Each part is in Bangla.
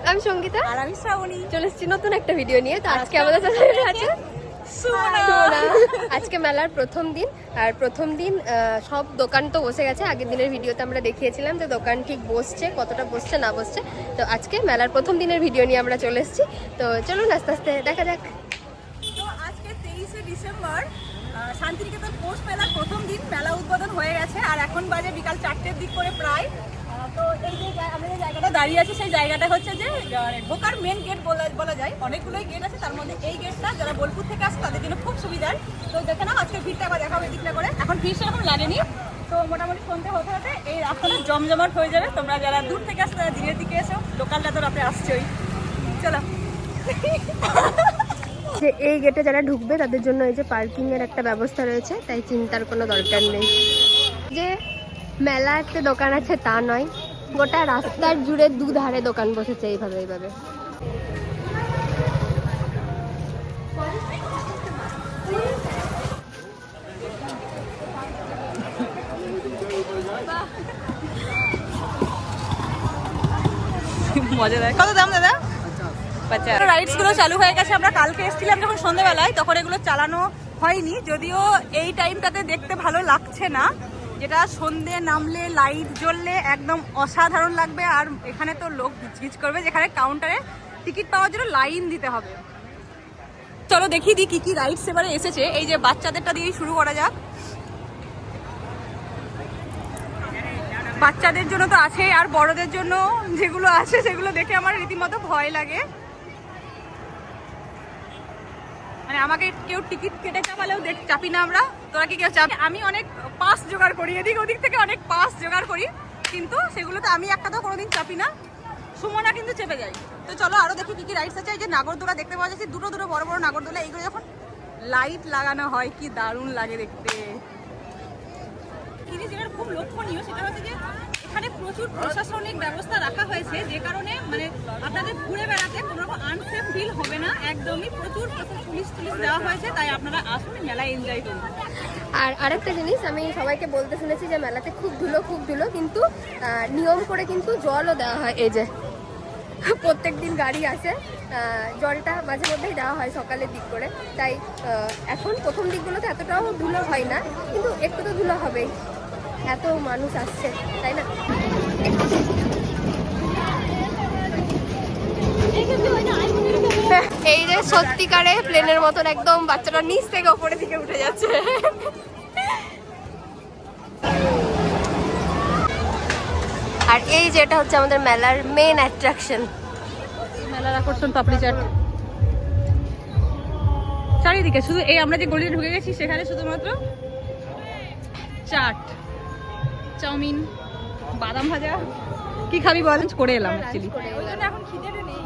আমি সঙ্গীতা আর আমি শ্রাবণী। চলে এসেছি নতুন একটা ভিডিও নিয়ে। তো আজকে আমাদের সাথে আছে সুমনা। আজকে মেলার প্রথম দিন, আর প্রথম দিন সব দোকান তো বসে গেছে। আগের দিনের ভিডিওতে আমরা দেখিয়েছিলাম যে দোকান ঠিক বসছে, কতটা বসছে না বসছে। তো আজকে মেলার প্রথম দিনের ভিডিও নিয়ে আমরা চলে এসেছি। তো চলুন আস্তে আস্তে দেখা যাক। তো আজকে 23শে ডিসেম্বর শান্তিনিকেতন পৌষ মেলার প্রথম দিন। মেলা উদ্বোধন হয়ে গেছে আর এখন বাজে বিকাল 4টের দিক করে প্রায়। তো এই যে আমরা যে জায়গাটা দাঁড়িয়ে আছি সেই জায়গাটা হচ্ছে যে ঢোকার মেন গেট বলা যায়। অনেকগুলোই গেট আছে, তার মধ্যে এই গেটটা যারা বোলপুর থেকে আসে তাদের জন্য খুব সুবিধার। তো দেখে নাও আজকে ভিড়টা একবার দেখাবো এদিকটা করে। এখন ভিড় সেরকম লাগেনি, তো মোটামুটি সন্ধ্যে হতে হতে এই রাস্তাটা জমজমাট হয়ে যাবে। তোমরা যারা দূর থেকে আসো তারা দিনের দিকে এসো, লোকালটা তো রাতে আসছোই। চলো। যে এই গেটে যারা ঢুকবে তাদের জন্য এই যে পার্কিং এর একটা ব্যবস্থা রয়েছে, তাই চিন্তার কোনো দরকার নেই। যে মেলা একটা দোকান আছে তা নয়, গোটা রাস্তার জুড়ে দুধারে দোকান বসেছে এইভাবে এইভাবে। মজাদার। কত দাম দাদা? রাইডস গুলো চালু হয়ে গেছে। আমরা কালকে এসেছিলাম যখন সন্ধ্যেবেলায়, তখন এগুলো চালানো হয়নি। যদিও এই টাইমটাতে দেখতে ভালো লাগছে না, যেটা সন্ধ্যে নামলে লাইট জ্বললে একদম অসাধারণ লাগবে। আর এখানে তো লোক গিজগিজ করবে, যেখানে কাউন্টারে টিকিট পাওয়ার জন্য লাইন দিতে হবে। চলো দেখিয়ে দিই কি কি রাইডস এবারে এসেছে। এই যে বাচ্চাদেরটা দিয়েই শুরু করা যাক। বাচ্চাদের জন্য তো আছে, আর বড়দের জন্য যেগুলো আছে সেগুলো দেখে আমার রীতিমতো ভয় লাগে। মানে আমাকে কেউ টিকিট কেটে চাপালেও চাপি না আমরা। তোরা কি কেউ চাপি? আমি অনেক পাস জোগাড় করি, এদিক ওদিক থেকে অনেক পাস জোগাড় করি, কিন্তু সেগুলোতে আমি একটা তো কোনোদিন চাপি না। সুমনা কিন্তু চেপে যাই। তো চলো আরো দেখি কি কি রাইডস আছে। এই যে নাগরদোলা দেখতে পাওয়া যাচ্ছে, দুটো দুটো বড় বড় নাগরদোলা। এইগুলো যখন লাইট লাগানো হয় কি দারুণ লাগে দেখতে। জিনিস যেটা খুব লক্ষণীয় সেটা হচ্ছে যে এখানে প্রচুর প্রশাসনিক ব্যবস্থা রাখা হয়েছে, যে কারণে মানে আপনাদের ঘুরে বেড়াতে কোনো রকম আনসেফ ফিল হবে না। একদমই প্রচুর পুলিশ দেওয়া হয়েছে, তাই আপনারা আসুন মেলা এনজয় করুন। আর আরেকটা জিনিস আমি সবাইকে বলতে শুনেছি যে মেলাতে খুব ধুলো, কিন্তু নিয়ম করে কিন্তু জলও দেওয়া হয়। এই যে প্রত্যেক দিন গাড়ি আসে, জলটা মাঝে মধ্যেই দেওয়া হয় সকালের দিক করে। তাই এখন প্রথম দিকগুলোতে এতটাও ধুলো হয় না, কিন্তু একটু তো ধুলো হবেই, এত মানুষ আসছে, তাই না? এই যে সত্যিকারে প্লেনের মতন একদম বাচ্চাটা নিচ থেকে ওপরের দিকে উঠে যাচ্ছে। আর এই যে এটা হচ্ছে আমাদের মেলার মেন অ্যাট্রাকশন, মেলার আকর্ষণ পাপড়ি চাট। চারিদিকে শুধু এই আমরা যে গলিতে ঢুকে গেছি সেখানে শুধুমাত্র চাট, চাউমিন, বাদাম ভাজা। কি খাবি বল? করে এলাম অ্যাকচুয়ালি। এখন খিদে নেই।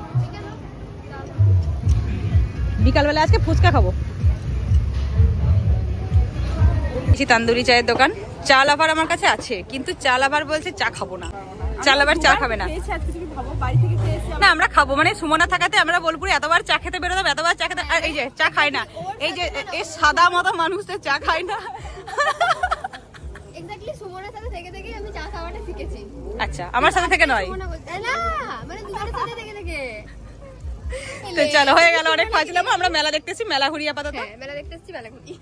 বিকালবেলা আজকে ফুচকা খাবো। তান্দুরি চায়ের দোকান। চা লাভার আমার কাছে আছে, কিন্তু চা লাভার বলছে চা খাবো না। চা লাভার চা খাবে না। না আমরা খাবো, মানে সুমনা থাকাতে আমরা বোলপুরে এতবার চা খেতে বেরোতাম, এতবার চা খেতে। আর এই যে চা খায় না, এই যে এই সাদা মাথা মানুষটা চা খায় না। এক্স্যাক্টলি সুমনার সাথে থেকে থেকে আমি চা খাওয়াটা শিখেছি। আচ্ছা, আমার সাথে থেকে নয়, না মানে দুজনের সাথে থেকে থেকে। তো চলো হয়ে গেল অনেক ফাজলাম। আমরা মেলা দেখতেছি, মেলা ঘুরি আপাতত। হ্যাঁ মেলা দেখতে এসেছি, মেলা ঘুরি।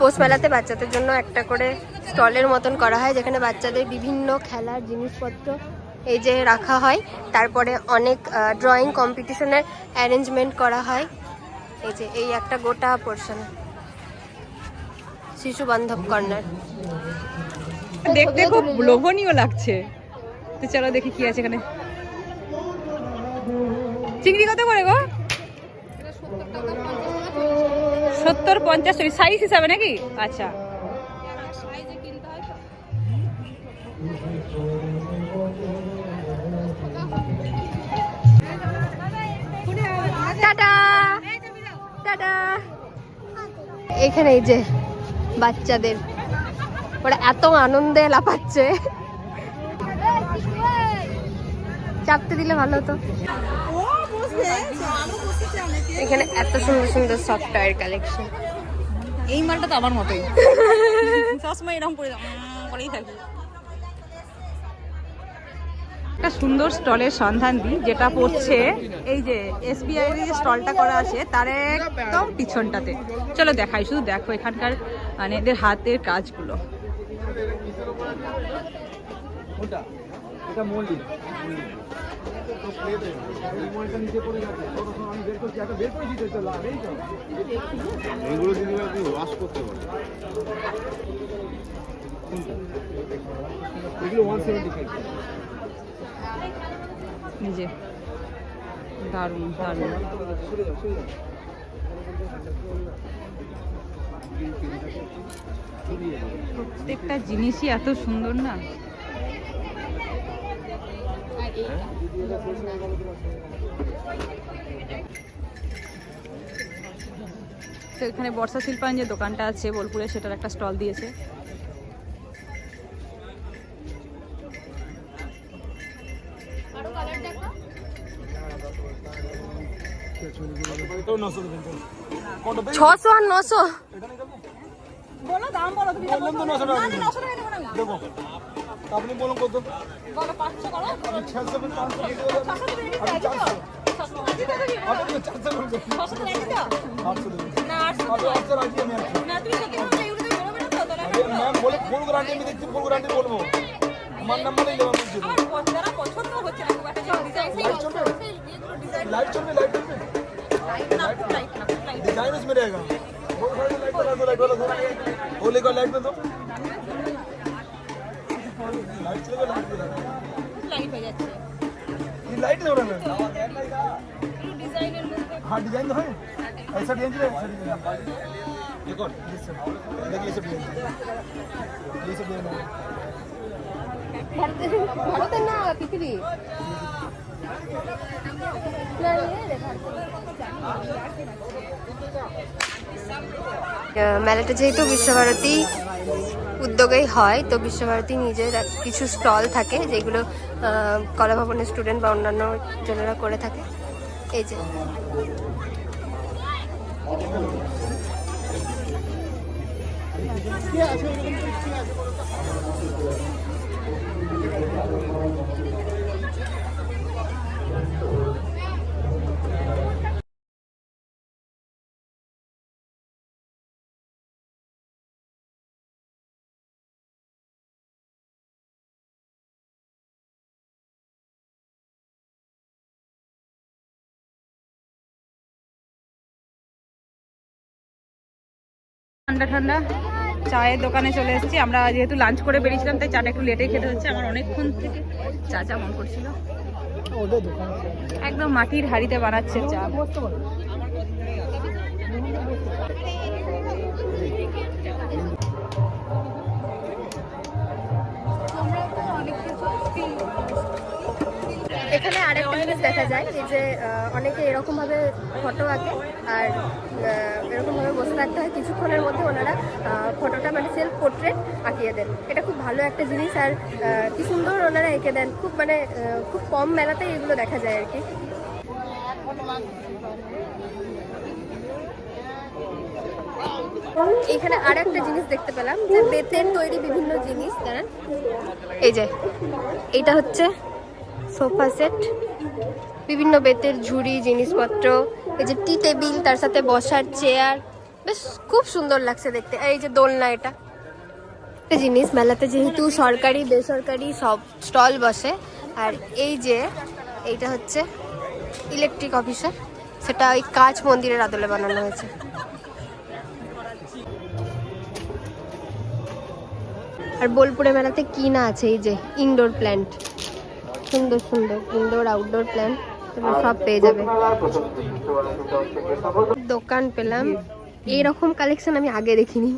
পৌষ মেলাতে বাচ্চাদের জন্য একটা করে স্টলের মতন করা হয়, যেখানে বাচ্চাদের বিভিন্ন খেলার জিনিসপত্র এই যে রাখা হয়। তারপরে অনেক ড্রয়িং কম্পিটিশনের অ্যারেঞ্জমেন্ট করা হয়। এই যে এই একটা গোটা পোর্শন শিশু বান্ধব কর্নার, দেখতে খুব লোভনীয় লাগছে। তো চলো দেখি কি আছে এখানে। চিংড়ি কত করে গো? 70, 50 সাইজ হিসাবে নাকি? আচ্ছা, টাটা টাটা। এখানে এই যে বাচ্চাদের, ওরা এত আনন্দে লাফাচ্ছে, চাপতে দিলে ভালো হতো। এখানে এত সুন্দর সুন্দর সফটওয়্যার কালেকশন। এই মালটা তো আমার মতোই, সবসময় এরকম করেই থাকি। একটা সুন্দর স্টলের সন্ধান দিই, যেটা পড়ছে এই যে SBI এর যে স্টলটা করা আছে তার একদম পিছনটাতে। চলো দেখাই, শুধু দেখো এখানকার মানে এদের হাতের কাজগুলো। এগুলো যদি আপনি ওয়াশ করতে পারেন, এগুলো 175। নিজে দারুণ দারুণ। প্রত্যেকটা জিনিসই এত সুন্দর না। তো এখানে বর্ষা শিল্পায়ন যে দোকানটা আছে বোলপুরে, সেটার একটা স্টল দিয়েছে। ছশো আর 900 বলো দাম বলো তুমি। দেখো আপনি বলুন কত? বলো 500 করো। 600 500 আপনি 400 বলবেন। 600 তো রেখে দাও। 800 দেবেন। না 800 আপনি 800 রাজি আমি আছি। না তুমি সত্যি বলছো, এগুলো তুমি বলবে না তো? তাহলে ম্যাম বলে ফুল গ্যারান্টি আমি দিচ্ছি, ফুল গ্যারান্টি বলবো। আমার নাম্বারই দেবো আমি দিচ্ছি। আমার যারা পছন্দ হচ্ছে না খুব একটা, যে ডিজাইন লাইট চলবে? लाइट चलবে, लाइट चलবে। डिजाइन उसमें रहेगा। वो साइड लाइट लगा दो, लाइट वाला थोड़ा वो लेकर लाइट में दो। लाइट चलेगा, लाइट भी लगा। লাইট হয়ে যাচ্ছে ये लाइट हो रहा है। ডিজাইনের মধ্যে। हाँ डिजाइन तो है, ऐसा डिजाइन है। ये कौन? देखिए ये सब डिजाइन, ये सब डिजाइन है। ভারতের না পৃথিবী মেলাটা যেহেতু বিশ্বভারতী উদ্যোগেই হয়, তো বিশ্বভারতী নিজের কিছু স্টল থাকে যেগুলো কলা ভবনের স্টুডেন্ট বা অন্যান্য জনেরা করে থাকে। এই যে ঠান্ডা ঠান্ডা চায়ের দোকানে চলে এসেছি আমরা। যেহেতু লাঞ্চ করে বেরিয়েছিলাম তাই চাটা একটু লেটে খেতে হচ্ছে। আমার অনেকক্ষণ থেকে চা মন করছিল। একদম মাটির হাঁড়িতে বানাচ্ছে চা। এখানে আরেকটা জিনিস দেখা যায়, এই যে অনেকে এরকমভাবে ফটো আঁকে আর এরকমভাবে বসে থাকতে হয়, কিছুক্ষণের মধ্যে ওনারা ফটোটা মানে সেলফ পোর্ট্রেট আঁকিয়ে দেন। এটা খুব ভালো একটা জিনিস, আর কি সুন্দর ওনারা এঁকে দেন। খুব মানে খুব কম মেলাতেই এগুলো দেখা যায় আর কি। এখানে আরেকটা জিনিস দেখতে পেলাম, যে বেতের তৈরি বিভিন্ন জিনিস। দাঁড়ান, এই যে এইটা হচ্ছে সোফা সেট, বিভিন্ন বেতের ঝুড়ি জিনিসপত্র, এই যে টি টেবিল, তার সাথে বসার চেয়ার, বেশ খুব সুন্দর লাগছে দেখতে। এই যে দোলনা, এটা একটা জিনিস। মেলাতে যেহেতু সরকারি বেসরকারি সব স্টল বসে, আর এই যে এইটা হচ্ছে ইলেকট্রিক অফিসার, সেটা ওই কাঁচ মন্দিরের আদলে বানানো হয়েছে। আর বোলপুরে মেলাতে কি না আছে, এই যে ইনডোর প্ল্যান্ট, সুন্দর সুন্দর ইনডোর আউটডোর প্ল্যান্ট সব পেয়ে যাবে। দোকান পেলাম, এইরকম কালেকশন আমি আগে দেখিনি,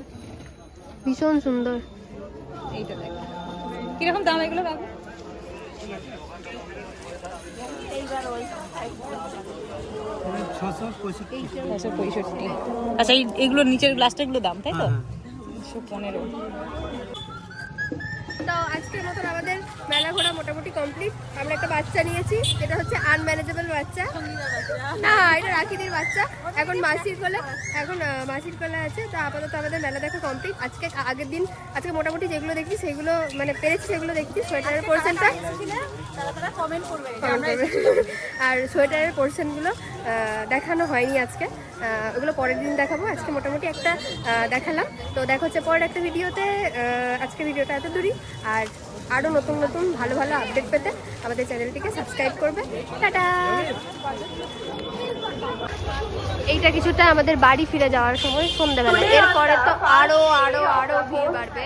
ভীষণ সুন্দর। এইটা দেখ কিরকম দাম এগুলো বাবু? আচ্ছা এইগুলোর নিচের গ্লাসটা এগুলো দাম তাই তো? 115। তো আজকে আজকের মতন আমাদের মেলা ঘোরা মোটামুটি কমপ্লিট। আমরা একটা বাচ্চা নিয়েছি, এটা হচ্ছে আনম্যানেজেবল বাচ্চা, না এটা রাখিদির বাচ্চা, এখন মাসির কোলে আছে। তো আপাতত আমাদের মেলা দেখা কমপ্লিট। আজকে আগের দিন আজকে মোটামুটি যেগুলো দেখছি সেগুলো মানে পেরেছি সেগুলো দেখছি। সোয়েটারের পোর্শনটা তারা কমেন্ট করবে আর সোয়েটারের পোর্শনগুলো দেখানো হয়নি আজকে, ওগুলো পরের দিন দেখাবো। আজকে মোটামুটি একটা দেখালাম। তো দেখা হচ্ছে পরের একটা ভিডিওতে। আজকে ভিডিওটা এত দূরই, আর আরও নতুন নতুন ভালো ভালো আপডেট পেতে আমাদের চ্যানেলটিকে সাবস্ক্রাইব করবে। টাটা। এইটা কিছুটা আমাদের বাড়ি ফিরে যাওয়ার সময় সন্ধ্যাবেলা, এরপরে তো আরো আরো আরো ভিড় বাড়বে।